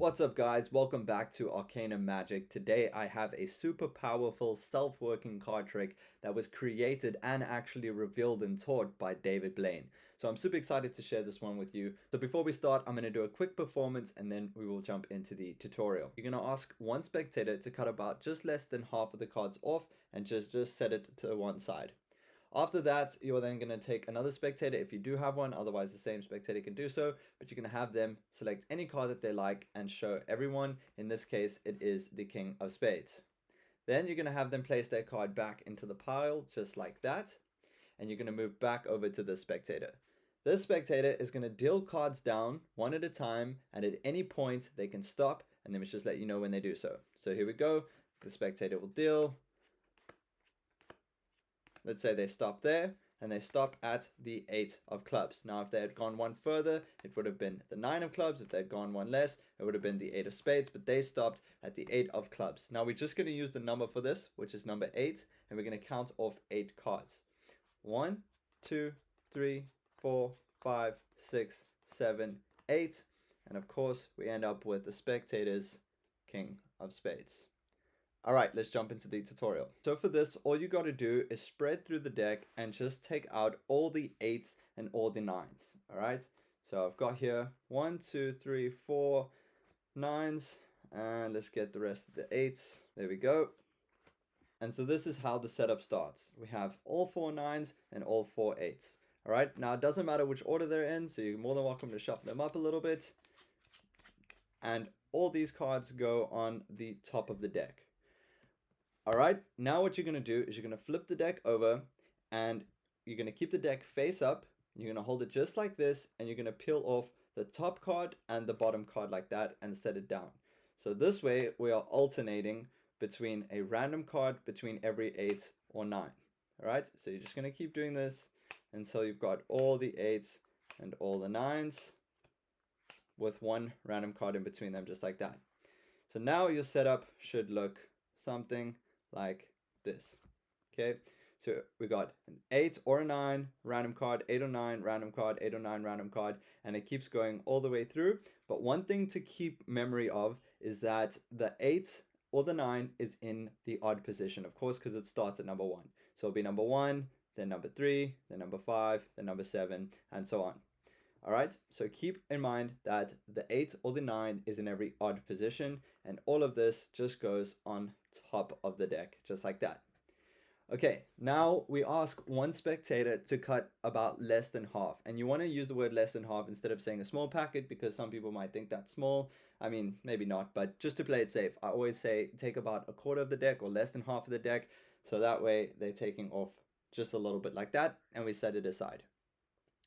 What's up guys, welcome back to Arcana Magic. Today I have a super powerful self-working card trick that was created and actually revealed and taught by David Blaine. So I'm super excited to share this one with you. So before we start, I'm going to do a quick performance and then we will jump into the tutorial. You're going to ask one spectator to cut about just less than half of the cards off and just set it to one side. After that, you're then going to take another spectator if you do have one, otherwise the same spectator can do so, but you're going to have them select any card that they like and show everyone. In this case, it is the King of Spades. Then you're going to have them place their card back into the pile, just like that, and you're going to move back over to the spectator. This spectator is going to deal cards down one at a time, and at any point they can stop, and then we just let you know when they do so. So here we go, the spectator will deal. Let's say they stop there, and they stop at the 8 of clubs. Now, if they had gone one further, it would have been the 9 of clubs. If they'd gone one less, it would have been the 8 of spades, but they stopped at the 8 of clubs. Now, we're just going to use the number for this, which is number 8, and we're going to count off 8 cards. 1, 2, 3, 4, 5, 6, 7, 8, and of course, we end up with the spectator's King of Spades. Alright, let's jump into the tutorial. So for this, all you got to do is spread through the deck and just take out all the 8s and all the 9s. Alright, so I've got here 1, 2, 3, 4 9s, and let's get the rest of the 8s. There we go. And so this is how the setup starts. We have all 4 9s and all 4 8s. Alright, now it doesn't matter which order they're in, so you're more than welcome to shuffle them up a little bit. And all these cards go on the top of the deck. Alright, now what you're going to do is you're going to flip the deck over and you're going to keep the deck face up. You're going to hold it just like this and you're going to peel off the top card and the bottom card like that and set it down. So this way we are alternating between a random card between every 8 or 9. Alright, so you're just going to keep doing this until you've got all the 8s and all the 9s with one random card in between them, just like that. So now your setup should look something like this. Okay, so we got an 8 or a 9 random card, 8 or 9 random card, 8 or 9 random card, and it keeps going all the way through. But one thing to keep memory of is that the 8 or the 9 is in the odd position, of course, because it starts at number 1. So it'll be number 1, then number 3, then number 5, then number 7, and so on. Alright, so keep in mind that the 8 or the 9 is in every odd position, and all of this just goes on top of the deck, just like that. Okay, now we ask one spectator to cut about less than half, and you want to use the word less than half instead of saying a small packet because some people might think that's small. I mean, maybe not, but just to play it safe, I always say take about a quarter of the deck or less than half of the deck, so that way they're taking off just a little bit like that, and we set it aside.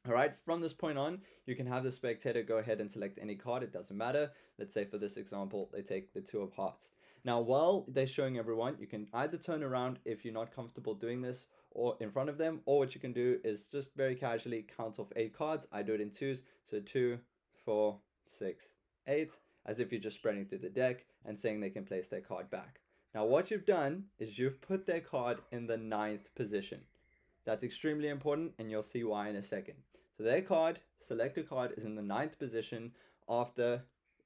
Alright, from this point on, you can have the spectator go ahead and select any card, it doesn't matter. Let's say for this example, they take the 2 of hearts. Now, while they're showing everyone, you can either turn around if you're not comfortable doing this or in front of them, or what you can do is just very casually count off 8 cards. I do it in 2s, so 2, 4, 6, 8, as if you're just spreading through the deck and saying they can place their card back. Now, what you've done is you've put their card in the 9th position. That's extremely important, and you'll see why in a second. So their card, selected card, is in the 9th position after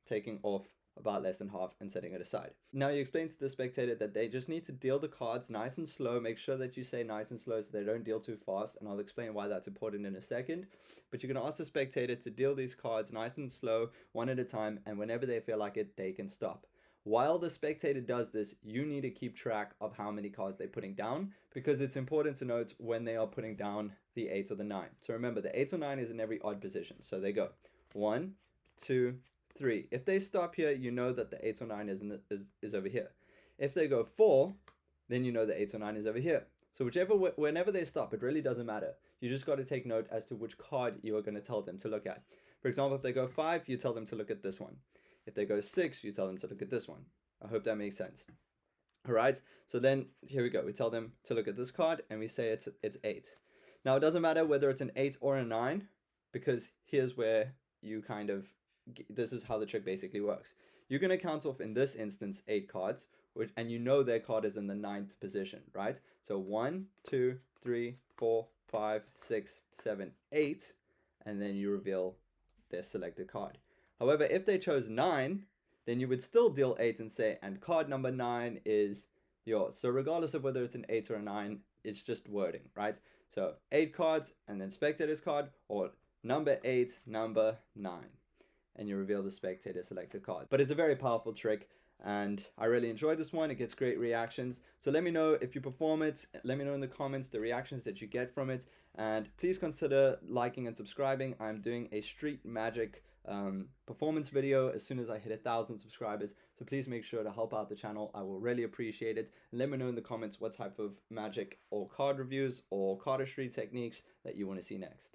taking off about less than half and setting it aside. Now you explain to the spectator that they just need to deal the cards nice and slow. Make sure that you say nice and slow so they don't deal too fast, and I'll explain why that's important in a second. But you're going to ask the spectator to deal these cards nice and slow, one at a time, and whenever they feel like it, they can stop. While the spectator does this, you need to keep track of how many cards they're putting down, because it's important to note when they are putting down the 8 or the 9. So remember, the 8 or 9 is in every odd position. So they go 1, 2, 3. If they stop here, you know that the 8 or 9 is over here. If they go 4, then you know the 8 or 9 is over here. So whenever they stop, it really doesn't matter. You just got to take note as to which card you are going to tell them to look at. For example, if they go 5, you tell them to look at this one. If they go 6, you tell them to look at this one. I hope that makes sense. All right, so then here we go. We tell them to look at this card and we say it's 8. Now, it doesn't matter whether it's an 8 or a 9, because here's where you this is how the trick basically works. You're going to count off, in this instance, 8 cards, and you know their card is in the 9th position, right? So 1, 2, 3, 4, 5, 6, 7, 8, and then you reveal their selected card. However, if they chose 9, then you would still deal 8 and say, and card number 9 is yours. So regardless of whether it's an 8 or a 9, it's just wording, right? So 8 cards and then spectator's card, or number 8, number 9. And you reveal the spectator selected card. But it's a very powerful trick, and I really enjoyed this one. It gets great reactions. So let me know if you perform it. Let me know in the comments the reactions that you get from it. And please consider liking and subscribing. I'm doing a Street Magic performance video as soon as I hit 1,000 subscribers. So please make sure to help out the channel. I will really appreciate it. And let me know in the comments what type of magic or card reviews or cardistry techniques that you want to see next.